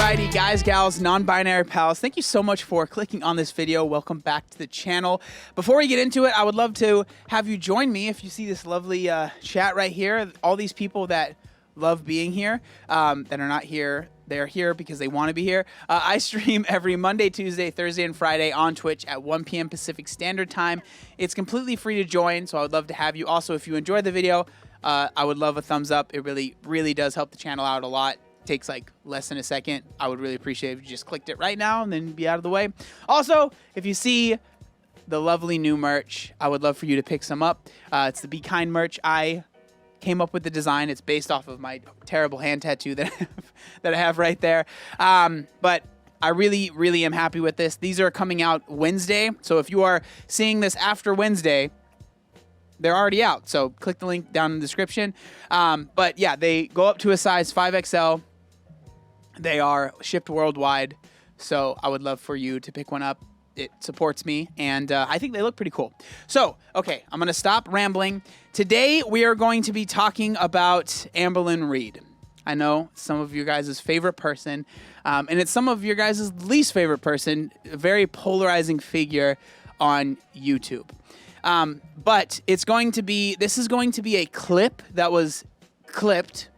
Alrighty, guys, gals, non-binary pals, thank you so much for clicking on this video. Welcome back to the channel. Before we get into it, I would love to have you join me. If you see this lovely chat right here, all these people that love being here, that are not here, they're here because they want to be here. I stream every Monday, Tuesday, Thursday, and Friday on Twitch at 1 p.m. Pacific Standard Time. It's completely free to join, so I would love to have you. Also, if you enjoyed the video, I would love a thumbs up. It really does help the channel out a lot. Takes like less than a second. I would really appreciate if you just clicked it right now and then be out of the way. Also, if you see the lovely new merch, I would love for you to pick some up. It's the Be Kind merch. I came up with the design. It's based off of my terrible hand tattoo that I have right there. But I really am happy with this. These are coming out Wednesday. So if you are seeing this after Wednesday, they're already out. So click the link down in the description. But yeah, they go up to a size 5XL. They are shipped worldwide, so I would love for you to pick one up. It supports me, and I think they look pretty cool. So, okay, I'm going to stop rambling. Today, we are going to be talking about Amberlynn Reid. I know some of your guys' favorite person, and it's some of your guys' least favorite person, a very polarizing figure on YouTube. But this is going to be a clip that was clipped,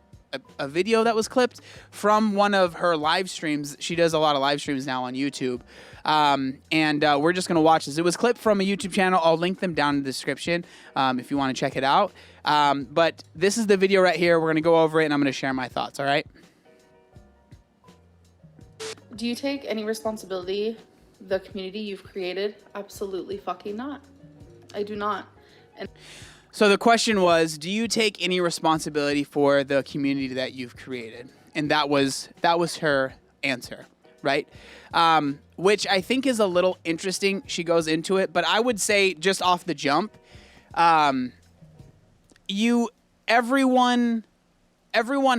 a video that was clipped from one of her live streams. She does a lot of live streams now on YouTube. And we're just going to watch this. It was clipped from a YouTube channel. I'll link them down in the description if you want to check it out. But this is the video right here. We're going to go over it, and I'm going to share my thoughts, all right? Do you take any responsibility for the community you've created? Absolutely fucking not. I do not. And so the question was, do you take any responsibility for the community that you've created? And that was her answer, right? Which I think is a little interesting. She goes into it, but I would say just off the jump, everyone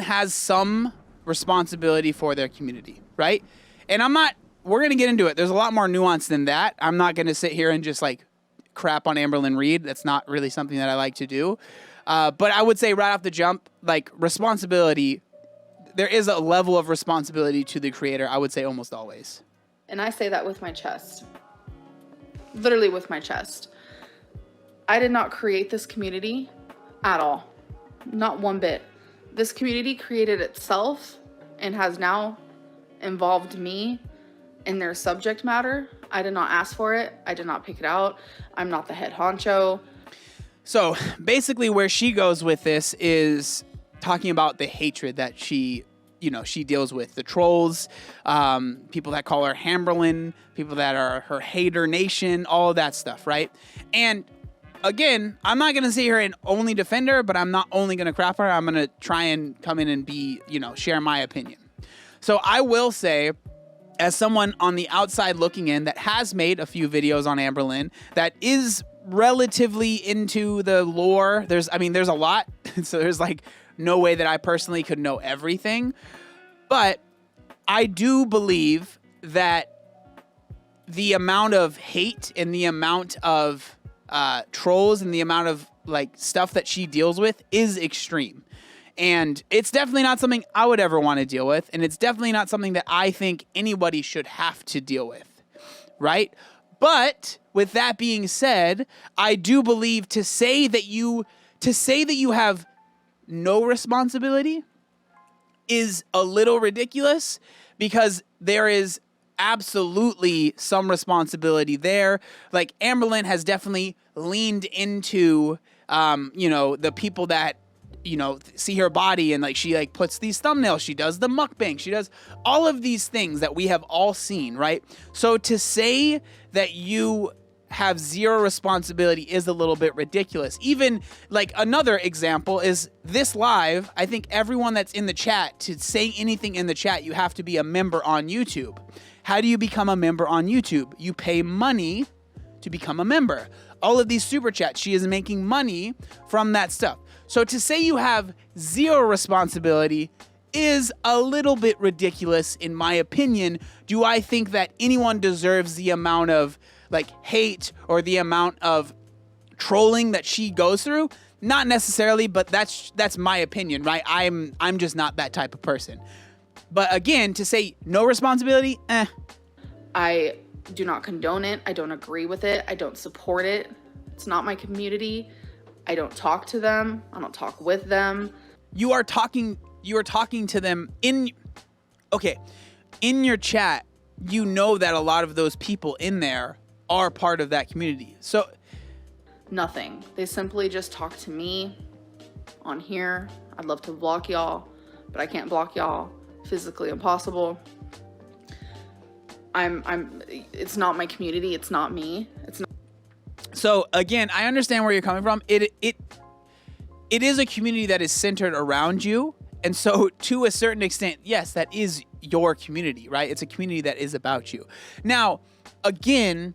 has some responsibility for their community, right? And we're going to get into it. There's a lot more nuance than that. I'm not going to sit here and just like crap on Amberlynn Reid. That's not really something that I like to do. But I would say right off the jump, like responsibility, there is a level of responsibility to the creator, I would say almost always. And I say that with my chest. Literally with my chest. I did not create this community at all. Not one bit. This community created itself and has now involved me in their subject matter. I did not ask for it. I did not pick it out. I'm not the head honcho. So basically where she goes with this is talking about the hatred that she deals with. The trolls, people that call her Amberlynn, people that are her hater nation, all of that stuff, right? And again, I'm not going to sit here and only defend her, but I'm not only going to crap her. I'm going to try and come in and share my opinion. So I will say, as someone on the outside looking in that has made a few videos on Amberlynn, that is relatively into the lore. There's a lot. So there's like no way that I personally could know everything. But I do believe that the amount of hate and the amount of trolls and the amount of like stuff that she deals with is extreme. And it's definitely not something I would ever want to deal with. And it's definitely not something that I think anybody should have to deal with, right? But with that being said, I do believe to say that you have no responsibility is a little ridiculous, because there is absolutely some responsibility there. Like Amberlynn has definitely leaned into, the people that, see her body, and like she like puts these thumbnails, she does the mukbang, she does all of these things that we have all seen, right? So to say that you have zero responsibility is a little bit ridiculous. Even like another example is this live. I think everyone that's in the chat, to say anything in the chat, you have to be a member on YouTube. How do you become a member on YouTube? You pay money to become a member. All of these super chats, she is making money from that stuff. So to say you have zero responsibility is a little bit ridiculous, in my opinion. Do I think that anyone deserves the amount of like hate or the amount of trolling that she goes through? Not necessarily, but that's my opinion, right? I'm just not that type of person. But again, to say no responsibility, I do not condone it. I don't agree with it. I don't support it. It's not my community. I don't talk to them. I don't talk with them. You are talking to them in your chat. You know that a lot of those people in there are part of that community. So nothing. They simply just talk to me on here. I'd love to block y'all, but I can't block y'all. Physically impossible. It's not my community. It's not me. It's not. So again, I understand where you're coming from. It is a community that is centered around you. And so to a certain extent, yes, that is your community, right? It's a community that is about you. Now, again,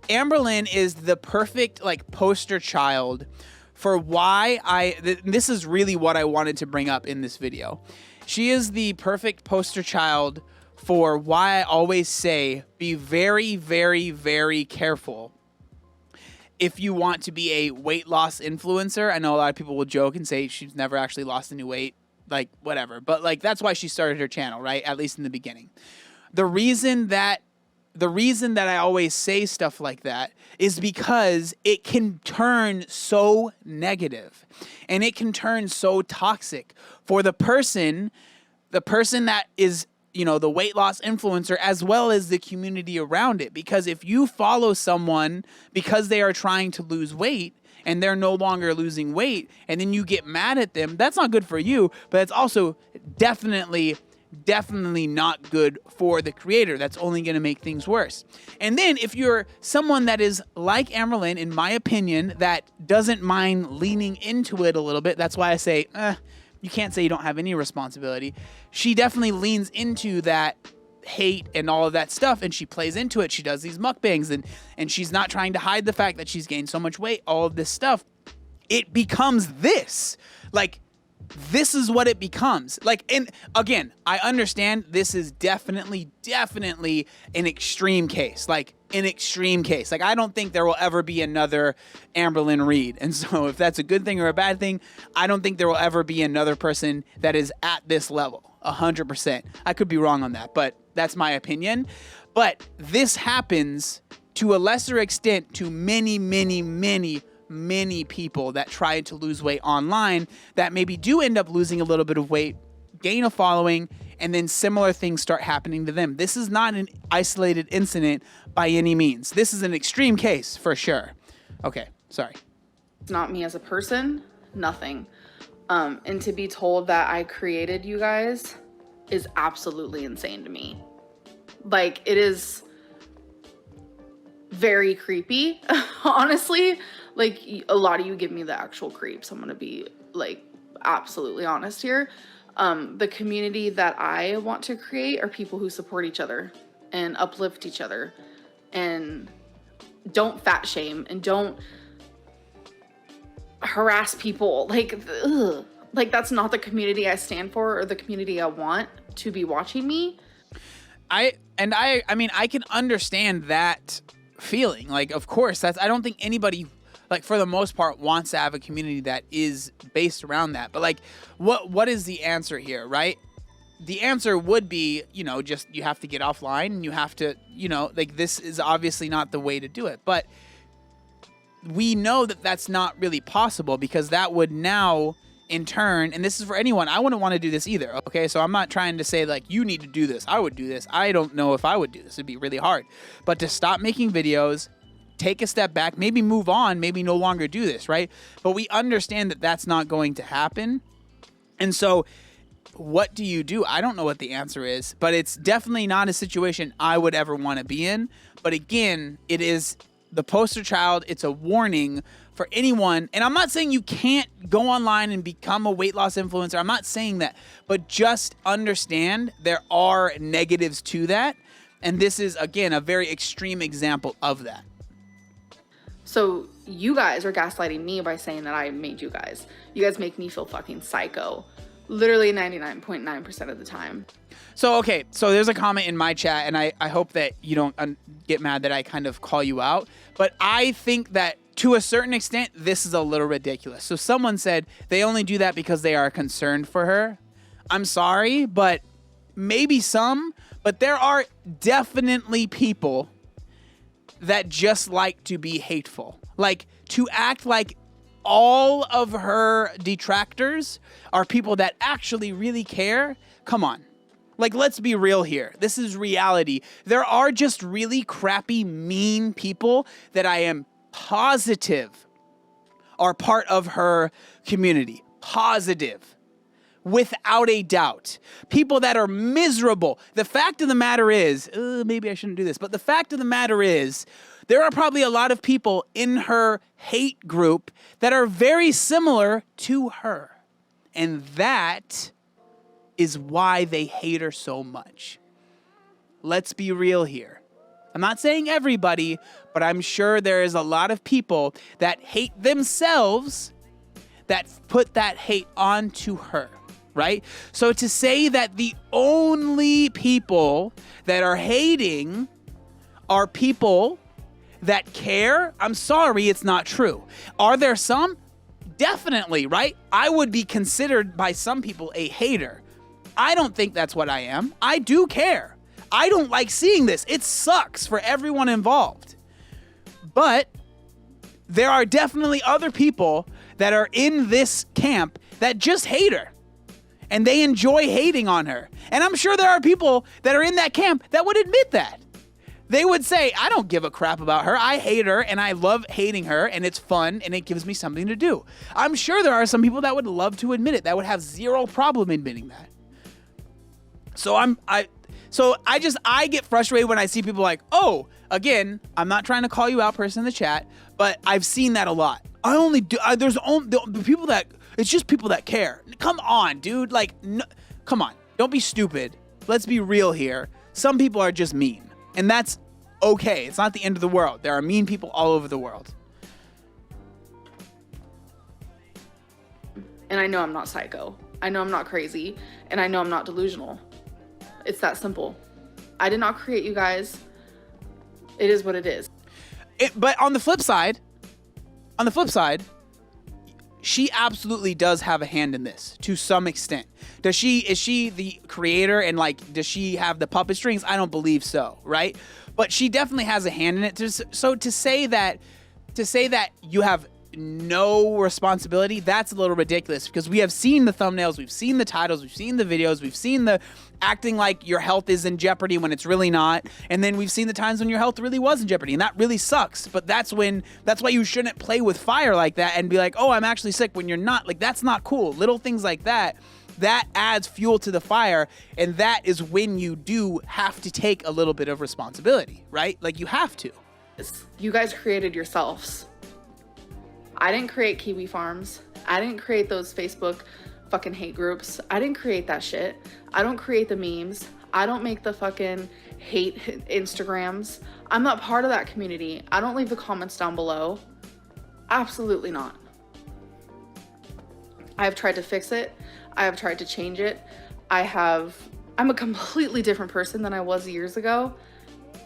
Amberlynn is the perfect like poster child for why this is really what I wanted to bring up in this video. She is the perfect poster child for why I always say, be very, very, very careful if you want to be a weight loss influencer. I know a lot of people will joke and say she's never actually lost any weight, like whatever. But like, that's why she started her channel, right? At least in the beginning. The reason that I always say stuff like that is because it can turn so negative and it can turn so toxic for the person that is, the weight loss influencer, as well as the community around it. Because if you follow someone because they are trying to lose weight and they're no longer losing weight, and then you get mad at them, that's not good for you, but it's also definitely not good for the creator. That's only going to make things worse. And then if you're someone that is like Amberlynn, in my opinion, that doesn't mind leaning into it a little bit, that's why I say, you can't say you don't have any responsibility. She definitely leans into that hate and all of that stuff, and she plays into it. She does these mukbangs, and she's not trying to hide the fact that she's gained so much weight, all of this stuff. It becomes this. Like, this is what it becomes. Like, and again, I understand this is definitely an extreme case. Like, an extreme case. Like, I don't think there will ever be another Amberlynn Reid. And so if that's a good thing or a bad thing, I don't think there will ever be another person that is at this level. 100%. I could be wrong on that, but that's my opinion. But this happens to a lesser extent to many people that try to lose weight online that maybe do end up losing a little bit of weight, gain a following, and then similar things start happening to them. This is not an isolated incident by any means. This is an extreme case for sure. Okay, sorry. It's not me as a person, nothing. And to be told that I created you guys is absolutely insane to me. Like, it is very creepy, honestly. Like, a lot of you give me the actual creeps. I'm gonna be like absolutely honest here. The community that I want to create are people who support each other and uplift each other and don't fat shame and don't harass people. Like, ugh. Like, that's not the community I stand for or the community I want to be watching me. I mean, I can understand that feeling. Like, of course, I don't think anybody, like, for the most part, wants to have a community that is based around that. But like, what is the answer here, right? The answer would be, just you have to get offline and you have to, like, this is obviously not the way to do it. But we know that that's not really possible, because that would now in turn, and this is for anyone, I wouldn't want to do this either, okay? So I'm not trying to say, like, you need to do this. I would do this. I don't know if I would do this. It'd be really hard. But to stop making videos, take a step back, maybe move on, maybe no longer do this, right? But we understand that that's not going to happen. And so what do you do? I don't know what the answer is, but it's definitely not a situation I would ever want to be in. But again, it is the poster child. It's a warning for anyone. And I'm not saying you can't go online and become a weight loss influencer. I'm not saying that, but just understand there are negatives to that. And this is, again, a very extreme example of that. So you guys are gaslighting me by saying that I made you guys. You guys make me feel fucking psycho. Literally 99.9% of the time. So, okay, so there's a comment in my chat, and I hope that you don't get mad that I kind of call you out. But I think that to a certain extent, this is a little ridiculous. So someone said they only do that because they are concerned for her. I'm sorry, but maybe some, but there are definitely people that just like to be hateful. Like, to act like all of her detractors are people that actually really care. Come on. Like, let's be real here. This is reality. There are just really crappy, mean people that I am positive are part of her community. Positive. Without a doubt. People that are miserable. The fact of the matter is, maybe I shouldn't do this, but the fact of the matter is, there are probably a lot of people in her hate group that are very similar to her. And that is why they hate her so much. Let's be real here. I'm not saying everybody, but I'm sure there is a lot of people that hate themselves that put that hate onto her, right? So to say that the only people that are hating are people that care, I'm sorry, it's not true. Are there some? Definitely, right? I would be considered by some people a hater. I don't think that's what I am. I do care. I don't like seeing this. It sucks for everyone involved. But there are definitely other people that are in this camp that just hate her. And they enjoy hating on her. And I'm sure there are people that are in that camp that would admit that. They would say, I don't give a crap about her. I hate her and I love hating her and it's fun and it gives me something to do. I'm sure there are some people that would love to admit it, that would have zero problem admitting that. So I get frustrated when I see people like, oh, again, I'm not trying to call you out, person in the chat, but I've seen that a lot. There's only the people that, it's just people that care. Come on, dude. Like, no, come on. Don't be stupid. Let's be real here. Some people are just mean. And that's okay. It's not the end of the world. There are mean people all over the world. And I know I'm not psycho. I know I'm not crazy. And I know I'm not delusional. It's that simple. I did not create you guys. It is what it is. But on the flip side, she absolutely does have a hand in this to some extent. Is she the creator and like, does she have the puppet strings? I don't believe so, right? But she definitely has a hand in it. So to say that you have no responsibility, that's a little ridiculous because we have seen the thumbnails, we've seen the titles, we've seen the videos, we've seen the acting like your health is in jeopardy when it's really not, and then we've seen the times when your health really was in jeopardy, and that really sucks. But that's why you shouldn't play with fire like that and be like, oh, I'm actually sick, when you're not. Like, that's not cool. Little things like that adds fuel to the fire, and that is when you do have to take a little bit of responsibility, right? Like, you have to. You guys created yourselves. I didn't create Kiwi Farms. I didn't create those Facebook fucking hate groups. I didn't create that shit. I don't create the memes. I don't make the fucking hate Instagrams. I'm not part of that community. I don't leave the comments down below. Absolutely not. I have tried to fix it. I have tried to change it. I'm a completely different person than I was years ago.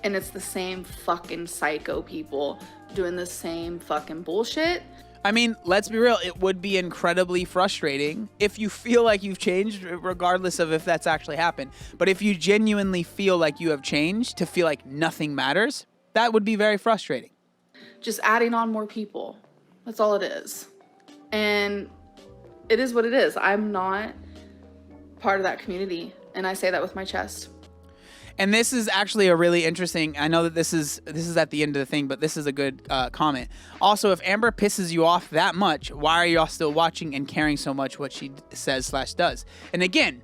And it's the same fucking psycho people doing the same fucking bullshit. I mean, let's be real. It would be incredibly frustrating if you feel like you've changed, regardless of if that's actually happened. But if you genuinely feel like you have changed, to feel like nothing matters, that would be very frustrating. Just adding on more people. That's all it is. And it is what it is. I'm not part of that community. And I say that with my chest. And this is actually a really interesting, I know that this is at the end of the thing, but this is a good comment. Also, if Amber pisses you off that much, why are y'all still watching and caring so much what she says/does? And again,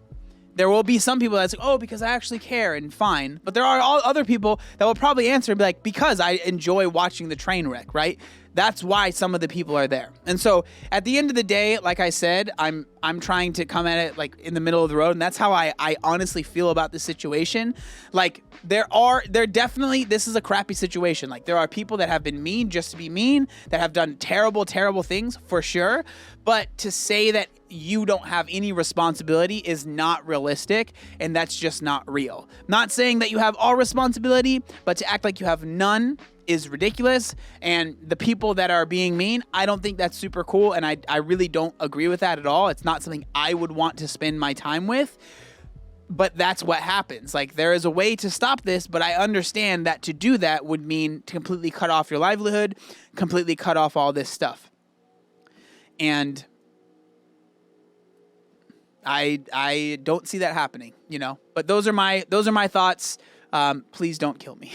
there will be some people that's like, oh, because I actually care, and fine. But there are all other people that will probably answer and be like, because I enjoy watching the train wreck, right? That's why some of the people are there. And so at the end of the day, like I said, I'm trying to come at it like in the middle of the road. And that's how I honestly feel about the situation. Like there definitely, this is a crappy situation. Like there are people that have been mean just to be mean, that have done terrible, terrible things for sure. But to say that you don't have any responsibility is not realistic, and that's just not real. Not saying that you have all responsibility, but to act like you have none is ridiculous. And the people that are being mean, I don't think that's super cool, and I really don't agree with that at all. It's not something I would want to spend my time with. But that's what happens. Like, there is a way to stop this, but I understand that to do that would mean to completely cut off your livelihood, completely cut off all this stuff. And I don't see that happening, you know. But those are my thoughts. Please don't kill me.